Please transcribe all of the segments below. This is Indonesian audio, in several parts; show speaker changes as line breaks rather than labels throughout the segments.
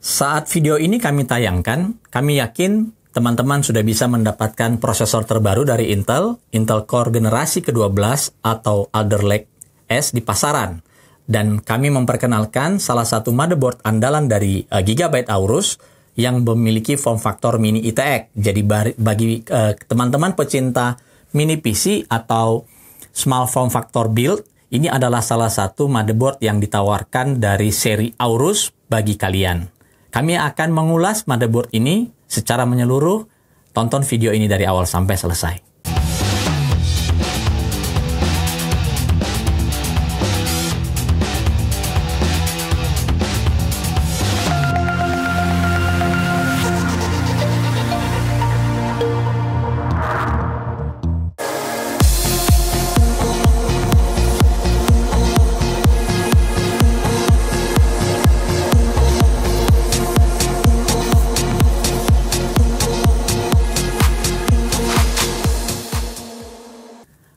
Saat video ini kami tayangkan, kami yakin teman-teman sudah bisa mendapatkan prosesor terbaru dari Intel Core generasi ke-12 atau Alder Lake S di pasaran. Dan kami memperkenalkan salah satu motherboard andalan dari Gigabyte Aorus yang memiliki form factor mini ITX. Jadi bagi teman-teman pecinta mini PC atau small form factor build, ini adalah salah satu motherboard yang ditawarkan dari seri Aorus bagi kalian. Kami akan mengulas motherboard ini secara menyeluruh. Tonton video ini dari awal sampai selesai.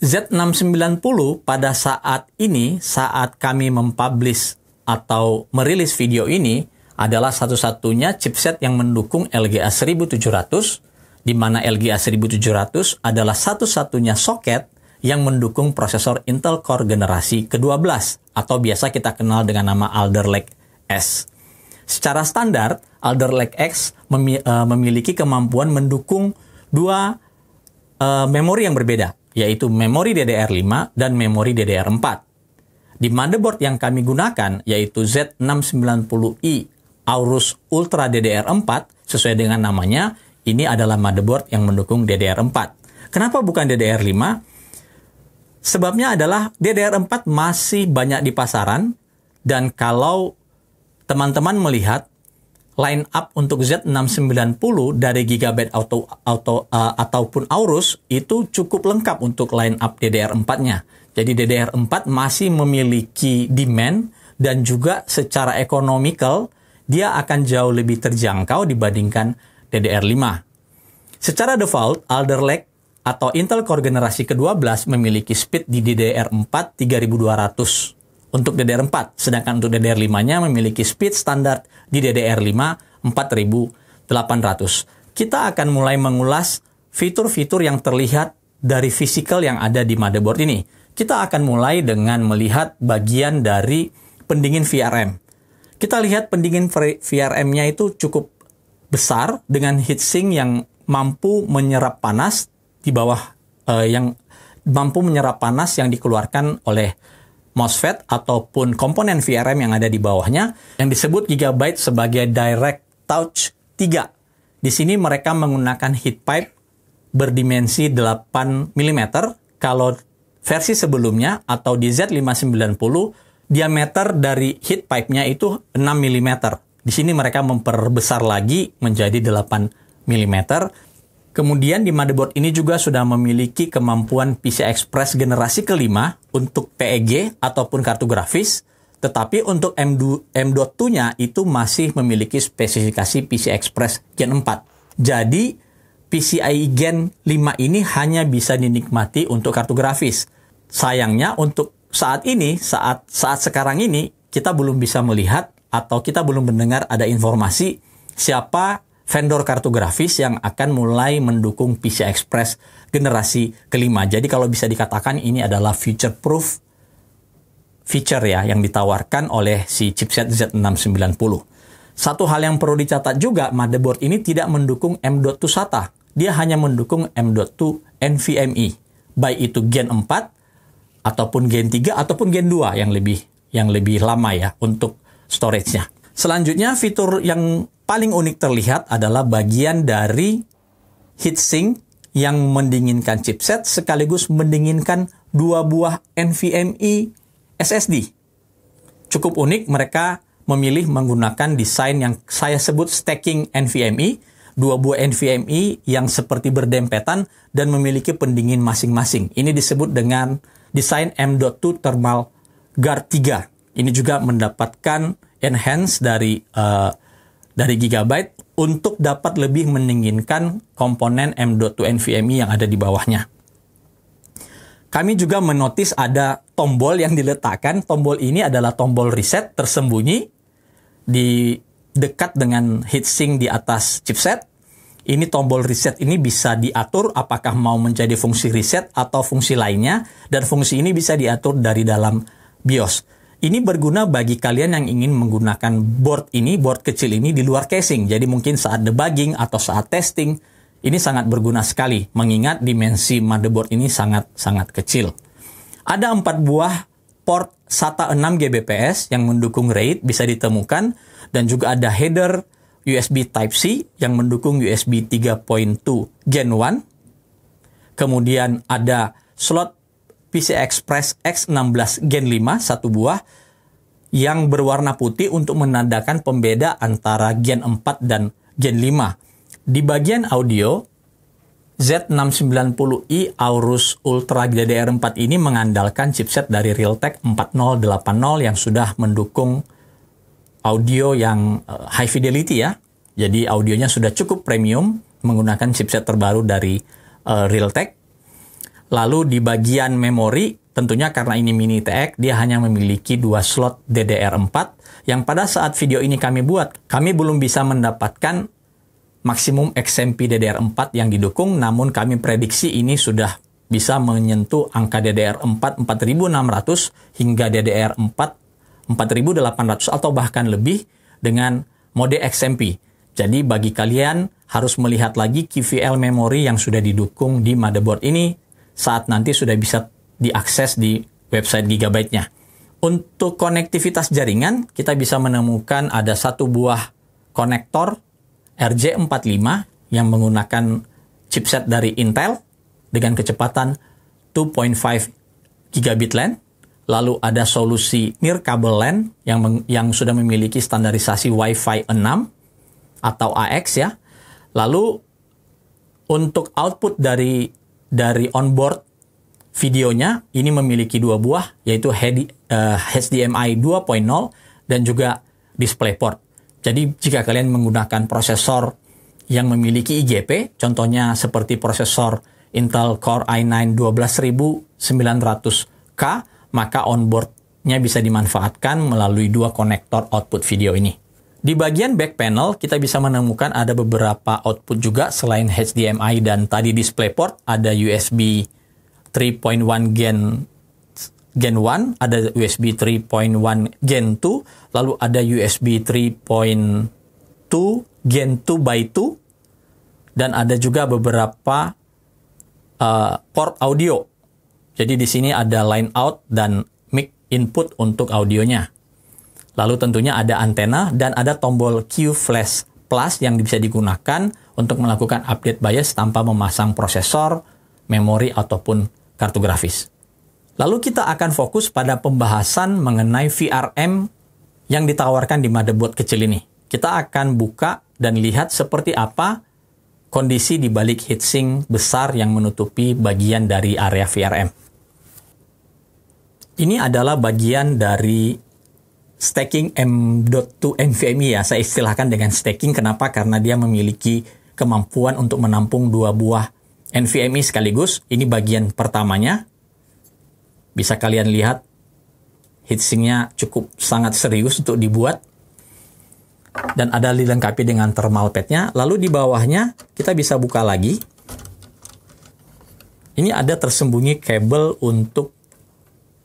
Z690 pada saat ini, saat kami mempublish atau merilis video ini, adalah satu-satunya chipset yang mendukung LGA 1700, di mana LGA 1700 adalah satu-satunya soket yang mendukung prosesor Intel Core generasi ke-12, atau biasa kita kenal dengan nama Alder Lake S. Secara standar, Alder Lake X memiliki kemampuan mendukung dua memori yang berbeda, yaitu memori DDR5 dan memori DDR4. Di motherboard yang kami gunakan, yaitu Z690i Aorus Ultra DDR4, sesuai dengan namanya, ini adalah motherboard yang mendukung DDR4. Kenapa bukan DDR5? Sebabnya adalah DDR4 masih banyak di pasaran, dan kalau teman-teman melihat line up untuk Z690 dari Gigabyte ataupun Aorus itu cukup lengkap untuk line up DDR4-nya. Jadi DDR4 masih memiliki demand dan juga secara ekonomikal dia akan jauh lebih terjangkau dibandingkan DDR5. Secara default, Alder Lake atau Intel Core generasi ke-12 memiliki speed di DDR4 3200. Untuk DDR4, sedangkan untuk DDR5-nya memiliki speed standar di DDR5 4800. Kita akan mulai mengulas fitur-fitur yang terlihat dari physical yang ada di motherboard ini. Kita akan mulai dengan melihat bagian dari pendingin VRM. Kita lihat pendingin VRM-nya itu cukup besar dengan heatsink yang mampu menyerap panas di bawah yang dikeluarkan oleh MOSFET ataupun komponen VRM yang ada di bawahnya yang disebut Gigabyte sebagai Direct Touch 3. Di sini mereka menggunakan heat pipe berdimensi 8 mm. Kalau versi sebelumnya atau di Z590, diameter dari heat pipe-nya itu 6 mm. Di sini mereka memperbesar lagi menjadi 8 mm. Kemudian di motherboard ini juga sudah memiliki kemampuan PCI Express generasi kelima untuk PEG ataupun kartu grafis, tetapi untuk M.2-nya itu masih memiliki spesifikasi PCI Express Gen 4. Jadi PCI Gen 5 ini hanya bisa dinikmati untuk kartu grafis. Sayangnya untuk saat sekarang ini kita belum bisa melihat atau kita belum mendengar ada informasi siapa vendor kartu grafis yang akan mulai mendukung PCI Express generasi kelima. Jadi kalau bisa dikatakan ini adalah future-proof feature ya yang ditawarkan oleh si chipset Z690. Satu hal yang perlu dicatat juga, motherboard ini tidak mendukung M.2 SATA. Dia hanya mendukung M.2 NVMe. Baik itu Gen 4 ataupun Gen 3 ataupun Gen 2 yang lebih lama ya untuk storage-nya. Selanjutnya, fitur yang paling unik terlihat adalah bagian dari heatsink yang mendinginkan chipset sekaligus mendinginkan dua buah NVMe SSD. Cukup unik, mereka memilih menggunakan desain yang saya sebut stacking NVMe, dua buah NVMe yang seperti berdempetan dan memiliki pendingin masing-masing. Ini disebut dengan desain M.2 Thermal Guard 3. Ini juga mendapatkan enhance dari Gigabyte untuk dapat lebih mendinginkan komponen M.2 NVMe yang ada di bawahnya. Kami juga menotis ada tombol yang diletakkan. Tombol ini adalah tombol reset tersembunyi di dekat dengan heatsink di atas chipset. Ini tombol reset ini bisa diatur apakah mau menjadi fungsi reset atau fungsi lainnya, dan fungsi ini bisa diatur dari dalam BIOS. Ini berguna bagi kalian yang ingin menggunakan board kecil ini di luar casing. Jadi mungkin saat debugging atau saat testing, ini sangat berguna sekali, mengingat dimensi motherboard ini sangat kecil. Ada 4 buah port SATA 6 Gbps yang mendukung RAID bisa ditemukan, dan juga ada header USB Type-C yang mendukung USB 3.2 Gen 1. Kemudian ada slot PCI Express X16 Gen 5, 1 buah, yang berwarna putih untuk menandakan pembeda antara Gen 4 dan Gen 5. Di bagian audio, Z690i Aorus Ultra DDR4 ini mengandalkan chipset dari Realtek 4080 yang sudah mendukung audio yang high fidelity ya. Jadi audionya sudah cukup premium menggunakan chipset terbaru dari Realtek. Lalu di bagian memori, tentunya karena ini mini TX, dia hanya memiliki 2 slot DDR4 yang pada saat video ini kami buat, kami belum bisa mendapatkan maksimum XMP DDR4 yang didukung, namun kami prediksi ini sudah bisa menyentuh angka DDR4 4600 hingga DDR4 4800 atau bahkan lebih dengan mode XMP. Jadi bagi kalian harus melihat lagi QVL memori yang sudah didukung di motherboard ini saat nanti sudah bisa diakses di website Gigabyte-nya. Untuk konektivitas jaringan, kita bisa menemukan ada 1 buah konektor RJ45 yang menggunakan chipset dari Intel dengan kecepatan 2.5 gigabit LAN. Lalu ada solusi Near Cable LAN yang sudah memiliki standarisasi Wi-Fi 6 atau AX ya. Lalu untuk output dari onboard videonya ini memiliki 2 buah, yaitu HDMI 2.0 dan juga DisplayPort. Jadi jika kalian menggunakan prosesor yang memiliki IGP, contohnya seperti prosesor Intel Core i9 12900K, maka onboard-nya bisa dimanfaatkan melalui 2 konektor output video ini. Di bagian back panel, kita bisa menemukan ada beberapa output juga selain HDMI dan tadi DisplayPort. Ada USB 3.1 Gen 1, ada USB 3.1 Gen 2, lalu ada USB 3.2 Gen 2x2, dan ada juga beberapa port audio. Jadi di sini ada line out dan mic input untuk audionya. Lalu tentunya ada antena dan ada tombol Q Flash Plus yang bisa digunakan untuk melakukan update BIOS tanpa memasang prosesor, memori, ataupun kartu grafis. Lalu kita akan fokus pada pembahasan mengenai VRM yang ditawarkan di motherboard kecil ini. Kita akan buka dan lihat seperti apa kondisi di balik heatsink besar yang menutupi bagian dari area VRM. Ini adalah bagian dari stacking M.2 NVMe ya. Saya istilahkan dengan stacking. Kenapa? Karena dia memiliki kemampuan untuk menampung 2 buah NVMe sekaligus. Ini bagian pertamanya. Bisa kalian lihat heatsinknya cukup sangat serius untuk dibuat. Dan ada dilengkapi dengan thermal pad-nya. Lalu di bawahnya kita bisa buka lagi. Ini ada tersembunyi kabel untuk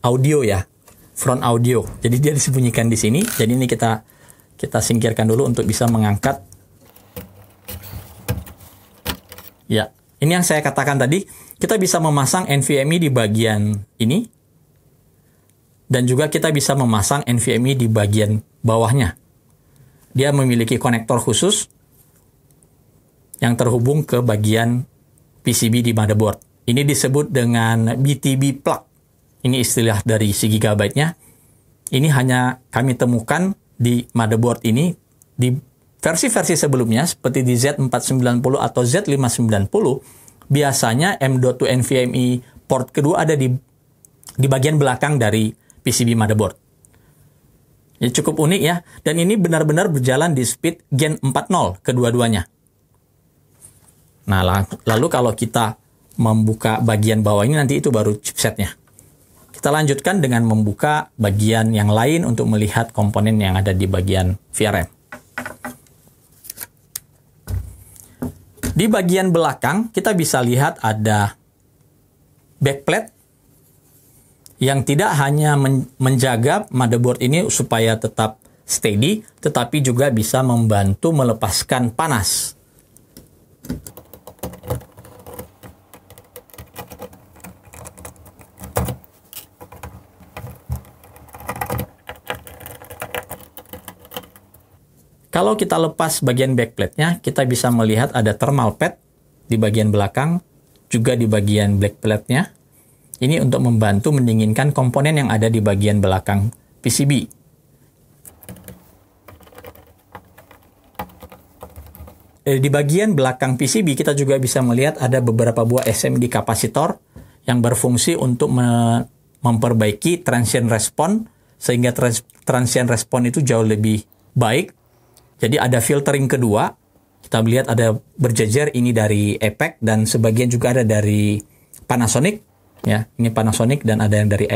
audio ya, front audio. Jadi dia disembunyikan di sini. Jadi ini kita singkirkan dulu untuk bisa mengangkat. Ya, ini yang saya katakan tadi. Kita bisa memasang NVMe di bagian ini. Dan juga kita bisa memasang NVMe di bagian bawahnya. Dia memiliki konektor khusus yang terhubung ke bagian PCB di motherboard. Ini disebut dengan BTB plug. Ini istilah dari si Gigabyte-nya. Ini hanya kami temukan di motherboard ini. Di versi-versi sebelumnya, seperti di Z490 atau Z590, biasanya M.2 NVMe port kedua ada di bagian belakang dari PCB motherboard. Ini cukup unik ya. Dan ini benar-benar berjalan di speed Gen 4.0 kedua-duanya. Nah, lalu kalau kita membuka bagian bawah ini, nanti itu baru chipsetnya. Kita lanjutkan dengan membuka bagian yang lain untuk melihat komponen yang ada di bagian VRM. Di bagian belakang kita bisa lihat ada backplate yang tidak hanya menjaga motherboard ini supaya tetap steady, tetapi juga bisa membantu melepaskan panas. Kalau kita lepas bagian backplate-nya, kita bisa melihat ada thermal pad di bagian belakang, juga di bagian backplate-nya. Ini untuk membantu mendinginkan komponen yang ada di bagian belakang PCB. Di bagian belakang PCB, kita juga bisa melihat ada beberapa buah SMD kapasitor yang berfungsi untuk memperbaiki transient response, sehingga transient response itu jauh lebih baik. Jadi ada filtering kedua, kita melihat ada berjejer, ini dari APEC dan sebagian juga ada dari Panasonic, ya. Ini Panasonic dan ada yang dari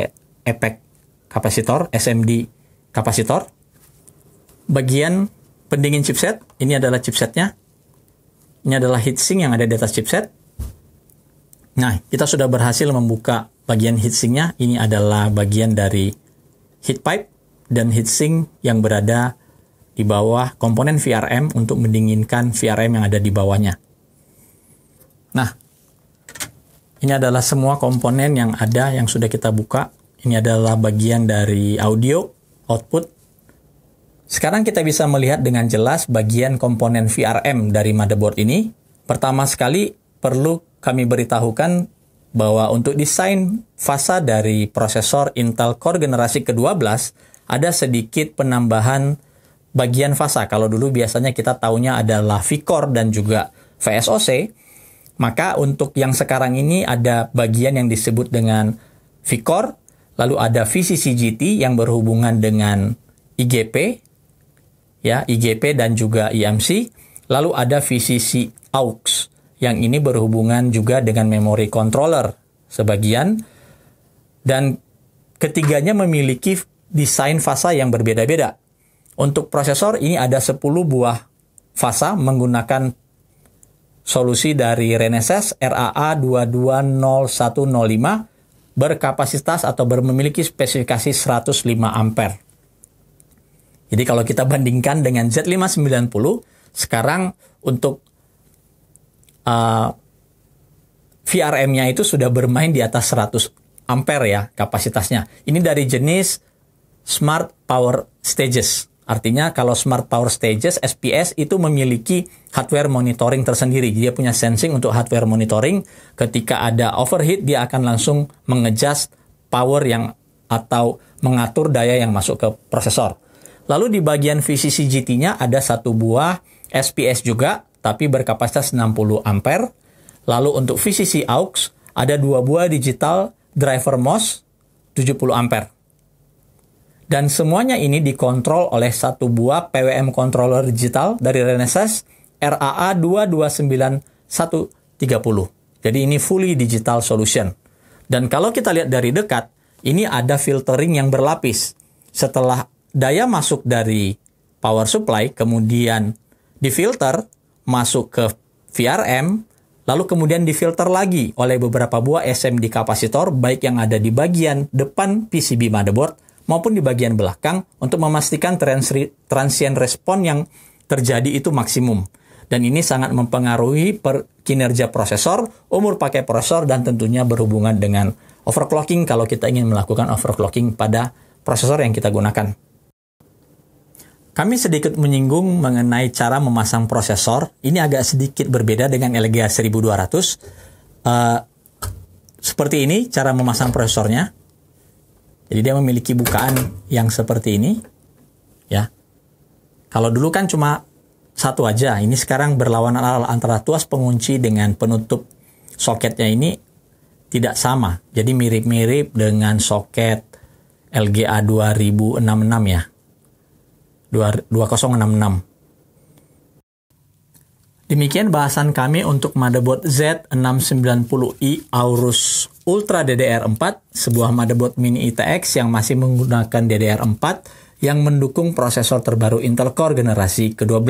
APEC kapasitor, SMD kapasitor. Bagian pendingin chipset, ini adalah chipsetnya. Ini adalah heatsink yang ada di atas chipset. Nah, kita sudah berhasil membuka bagian heatsinknya. Ini adalah bagian dari heat pipe dan heatsink yang berada di bawah komponen VRM untuk mendinginkan VRM yang ada di bawahnya. Nah, ini adalah semua komponen yang ada yang sudah kita buka. Ini adalah bagian dari audio, output. Sekarang kita bisa melihat dengan jelas bagian komponen VRM dari motherboard ini. Pertama sekali, perlu kami beritahukan bahwa untuk desain fasa dari prosesor Intel Core generasi ke-12, ada sedikit penambahan bagian fasa. Kalau dulu biasanya kita taunya adalah V-Core dan juga VSOC, maka untuk yang sekarang ini ada bagian yang disebut dengan V-Core, lalu ada VCCGT yang berhubungan dengan IGP, ya, IGP dan juga IMC, lalu ada VCC AUX yang ini berhubungan juga dengan memory controller sebagian, dan ketiganya memiliki desain fasa yang berbeda-beda. Untuk prosesor ini ada 10 buah fasa menggunakan solusi dari Renesas RAA 220105 berkapasitas atau memiliki spesifikasi 105 ampere. Jadi kalau kita bandingkan dengan Z590, sekarang untuk VRM-nya itu sudah bermain di atas 100 ampere ya kapasitasnya. Ini dari jenis Smart Power Stages. Artinya kalau Smart Power Stages, SPS, itu memiliki hardware monitoring tersendiri. Dia punya sensing untuk hardware monitoring. Ketika ada overheat, dia akan langsung mengadjust power yang atau mengatur daya yang masuk ke prosesor. Lalu di bagian VCCGT-nya ada satu buah SPS juga, tapi berkapasitas 60 ampere. Lalu untuk VCC AUX, ada dua buah digital driver MOS 70 ampere. Dan semuanya ini dikontrol oleh satu buah PWM controller digital dari Renesas RAA 229130. Jadi ini fully digital solution. Dan kalau kita lihat dari dekat, ini ada filtering yang berlapis. Setelah daya masuk dari power supply, kemudian difilter, masuk ke VRM, lalu kemudian difilter lagi oleh beberapa buah SMD kapasitor, baik yang ada di bagian depan PCB motherboard, maupun di bagian belakang untuk memastikan transient response yang terjadi itu maksimum. Dan ini sangat mempengaruhi kinerja prosesor, umur pakai prosesor, dan tentunya berhubungan dengan overclocking kalau kita ingin melakukan overclocking pada prosesor yang kita gunakan. Kami sedikit menyinggung mengenai cara memasang prosesor. Ini agak sedikit berbeda dengan LGA 1200. Seperti ini cara memasang prosesornya. Jadi dia memiliki bukaan yang seperti ini, ya. Kalau dulu kan cuma satu aja, ini sekarang berlawanan antara tuas pengunci dengan penutup soketnya ini tidak sama. Jadi mirip-mirip dengan soket LGA 2066 ya, 2066. Demikian bahasan kami untuk motherboard Z690i Aorus Ultra DDR4, sebuah motherboard mini ITX yang masih menggunakan DDR4 yang mendukung prosesor terbaru Intel Core generasi ke-12.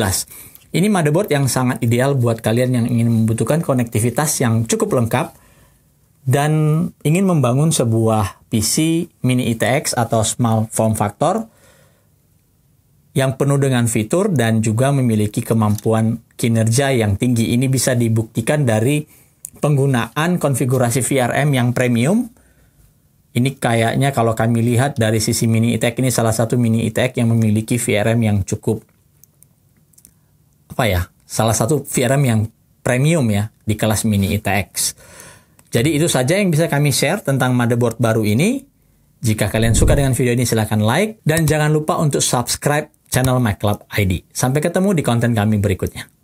Ini motherboard yang sangat ideal buat kalian yang ingin membutuhkan konektivitas yang cukup lengkap dan ingin membangun sebuah PC mini ITX atau small form factor yang penuh dengan fitur dan juga memiliki kemampuan kinerja yang tinggi. Ini bisa dibuktikan dari penggunaan konfigurasi VRM yang premium. Ini kayaknya kalau kami lihat dari sisi mini ITX, ini salah satu mini ITX yang memiliki VRM yang cukup salah satu VRM yang premium ya di kelas mini ITX. Jadi itu saja yang bisa kami share tentang motherboard baru ini. Jika kalian suka dengan video ini silahkan like dan jangan lupa untuk subscribe channel MacLab ID. Sampai ketemu di konten kami berikutnya.